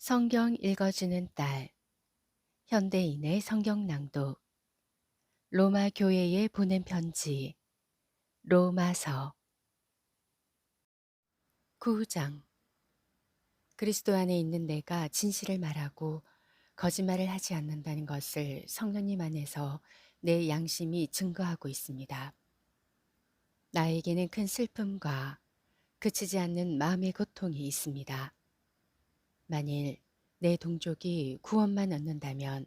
성경 읽어주는 딸, 현대인의 성경 낭독, 로마 교회에 보낸 편지, 로마서 9장. 그리스도 안에 있는 내가 진실을 말하고 거짓말을 하지 않는다는 것을 성령님 안에서 내 양심이 증거하고 있습니다. 나에게는 큰 슬픔과 그치지 않는 마음의 고통이 있습니다. 만일 내 동족이 구원만 얻는다면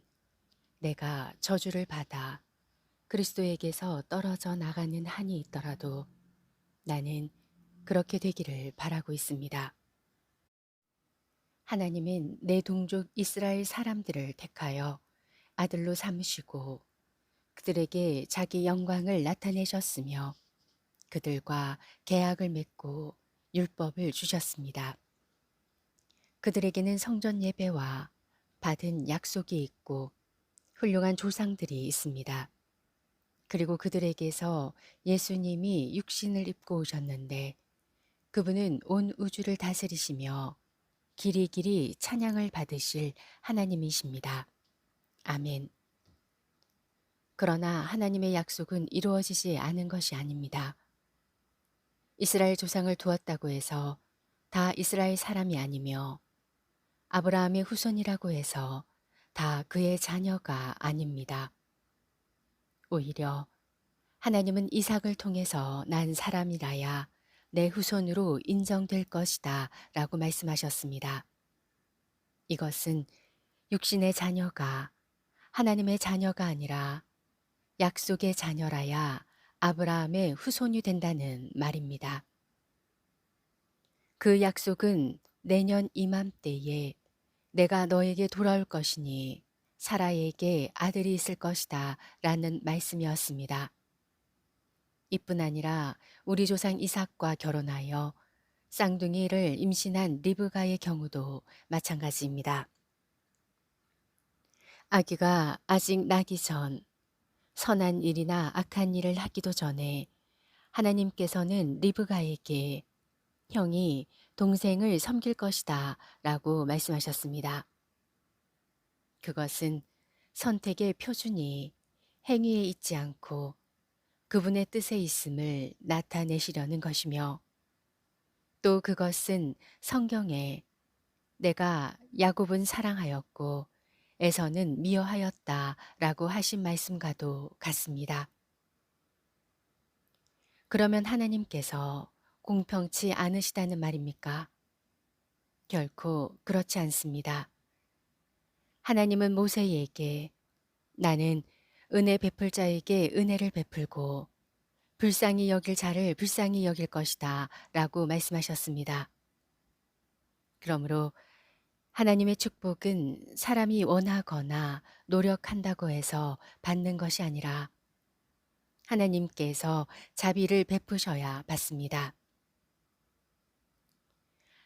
내가 저주를 받아 그리스도에게서 떨어져 나가는 한이 있더라도 나는 그렇게 되기를 바라고 있습니다. 하나님은 내 동족 이스라엘 사람들을 택하여 아들로 삼으시고 그들에게 자기 영광을 나타내셨으며 그들과 계약을 맺고 율법을 주셨습니다. 그들에게는 성전 예배와 받은 약속이 있고 훌륭한 조상들이 있습니다. 그리고 그들에게서 예수님이 육신을 입고 오셨는데 그분은 온 우주를 다스리시며 길이길이 찬양을 받으실 하나님이십니다. 아멘. 그러나 하나님의 약속은 이루어지지 않은 것이 아닙니다. 이스라엘 조상을 두었다고 해서 다 이스라엘 사람이 아니며 아브라함의 후손이라고 해서 다 그의 자녀가 아닙니다. 오히려 하나님은 이삭을 통해서 난 사람이라야 내 후손으로 인정될 것이다 라고 말씀하셨습니다. 이것은 육신의 자녀가 하나님의 자녀가 아니라 약속의 자녀라야 아브라함의 후손이 된다는 말입니다. 그 약속은 내년 이맘때에 내가 너에게 돌아올 것이니 사라에게 아들이 있을 것이다 라는 말씀이었습니다. 이뿐 아니라 우리 조상 이삭과 결혼하여 쌍둥이를 임신한 리브가의 경우도 마찬가지입니다. 아기가 아직 나기 전 선한 일이나 악한 일을 하기도 전에 하나님께서는 리브가에게 형이 동생을 섬길 것이다 라고 말씀하셨습니다. 그것은 선택의 표준이 행위에 있지 않고 그분의 뜻에 있음을 나타내시려는 것이며 또 그것은 성경에 내가 야곱은 사랑하였고 에서는 미워하였다 라고 하신 말씀과도 같습니다. 그러면 하나님께서 공평치 않으시다는 말입니까? 결코 그렇지 않습니다. 하나님은 모세에게 나는 은혜 베풀 자에게 은혜를 베풀고 불쌍히 여길 자를 불쌍히 여길 것이다 라고 말씀하셨습니다. 그러므로 하나님의 축복은 사람이 원하거나 노력한다고 해서 받는 것이 아니라 하나님께서 자비를 베푸셔야 받습니다.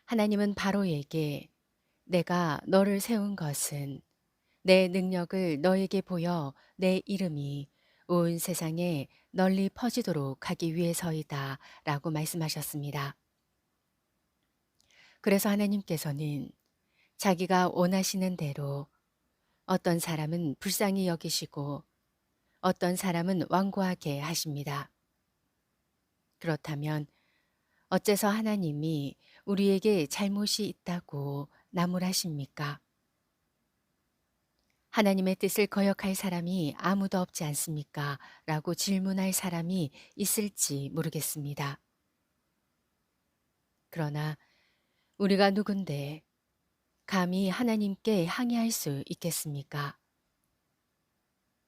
하나님은 바로에게 내가 너를 세운 것은 내 능력을 너에게 보여 내 이름이 온 세상에 널리 퍼지도록 하기 위해서이다 라고 말씀하셨습니다. 그래서 하나님께서는 자기가 원하시는 대로 어떤 사람은 불쌍히 여기시고 어떤 사람은 완고하게 하십니다. 그렇다면 어째서 하나님이 우리에게 잘못이 있다고 나무라십니까? 하나님의 뜻을 거역할 사람이 아무도 없지 않습니까? 라고 질문할 사람이 있을지 모르겠습니다. 그러나 우리가 누군데 감히 하나님께 항의할 수 있겠습니까?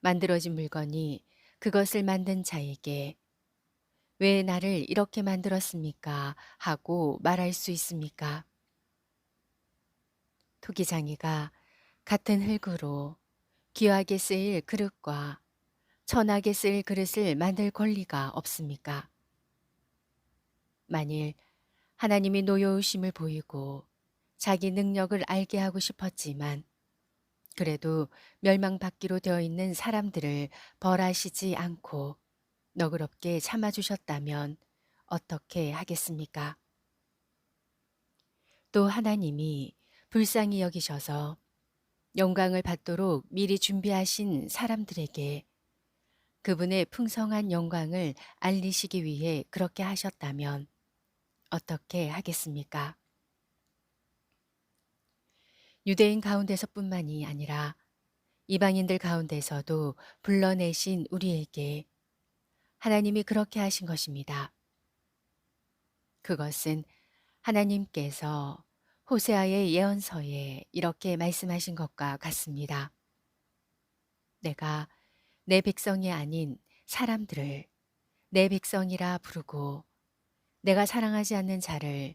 만들어진 물건이 그것을 만든 자에게 왜 나를 이렇게 만들었습니까? 하고 말할 수 있습니까? 토기장이가 같은 흙으로 귀하게 쓰일 그릇과 천하게 쓰일 그릇을 만들 권리가 없습니까? 만일 하나님이 노여우심을 보이고 자기 능력을 알게 하고 싶었지만 그래도 멸망받기로 되어 있는 사람들을 벌하시지 않고 너그럽게 참아주셨다면 어떻게 하겠습니까? 또 하나님이 불쌍히 여기셔서 영광을 받도록 미리 준비하신 사람들에게 그분의 풍성한 영광을 알리시기 위해 그렇게 하셨다면 어떻게 하겠습니까? 유대인 가운데서뿐만이 아니라 이방인들 가운데서도 불러내신 우리에게 하나님이 그렇게 하신 것입니다. 그것은 하나님께서 호세아의 예언서에 이렇게 말씀하신 것과 같습니다. 내가 내 백성이 아닌 사람들을 내 백성이라 부르고 내가 사랑하지 않는 자를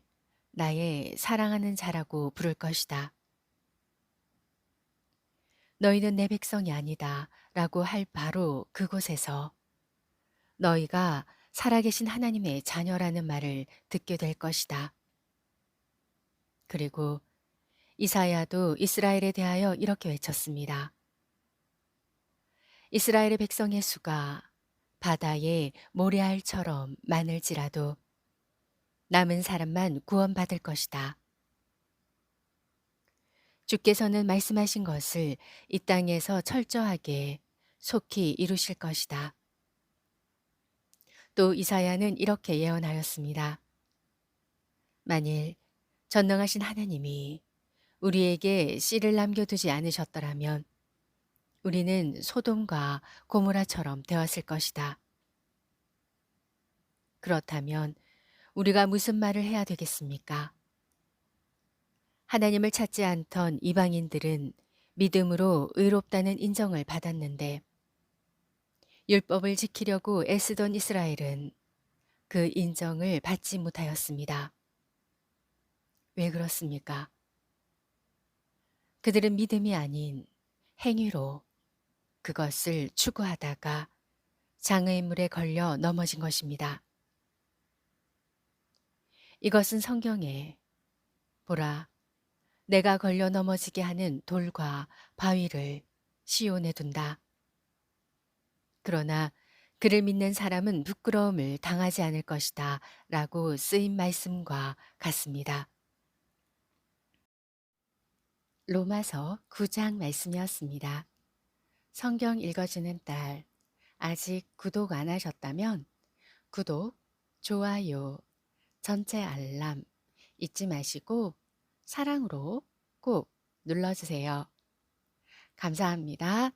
나의 사랑하는 자라고 부를 것이다. 너희는 내 백성이 아니다 라고 할 바로 그곳에서 너희가 살아계신 하나님의 자녀라는 말을 듣게 될 것이다. 그리고 이사야도 이스라엘에 대하여 이렇게 외쳤습니다. 이스라엘의 백성의 수가 바다의 모래알처럼 많을지라도 남은 사람만 구원받을 것이다. 주께서는 말씀하신 것을 이 땅에서 철저하게 속히 이루실 것이다. 또 이사야는 이렇게 예언하였습니다. 만일 전능하신 하나님이 우리에게 씨를 남겨두지 않으셨더라면 우리는 소돔과 고모라처럼 되었을 것이다. 그렇다면 우리가 무슨 말을 해야 되겠습니까? 하나님을 찾지 않던 이방인들은 믿음으로 의롭다는 인정을 받았는데 율법을 지키려고 애쓰던 이스라엘은 그 인정을 받지 못하였습니다. 왜 그렇습니까? 그들은 믿음이 아닌 행위로 그것을 추구하다가 장애물에 걸려 넘어진 것입니다. 이것은 성경에 보라, 내가 걸려 넘어지게 하는 돌과 바위를 시온에 둔다. 그러나 그를 믿는 사람은 부끄러움을 당하지 않을 것이다 라고 쓰인 말씀과 같습니다. 로마서 9장 말씀이었습니다. 성경 읽어주는 딸, 아직 구독 안 하셨다면 구독, 좋아요, 전체 알람 잊지 마시고 사랑으로 꼭 눌러주세요. 감사합니다.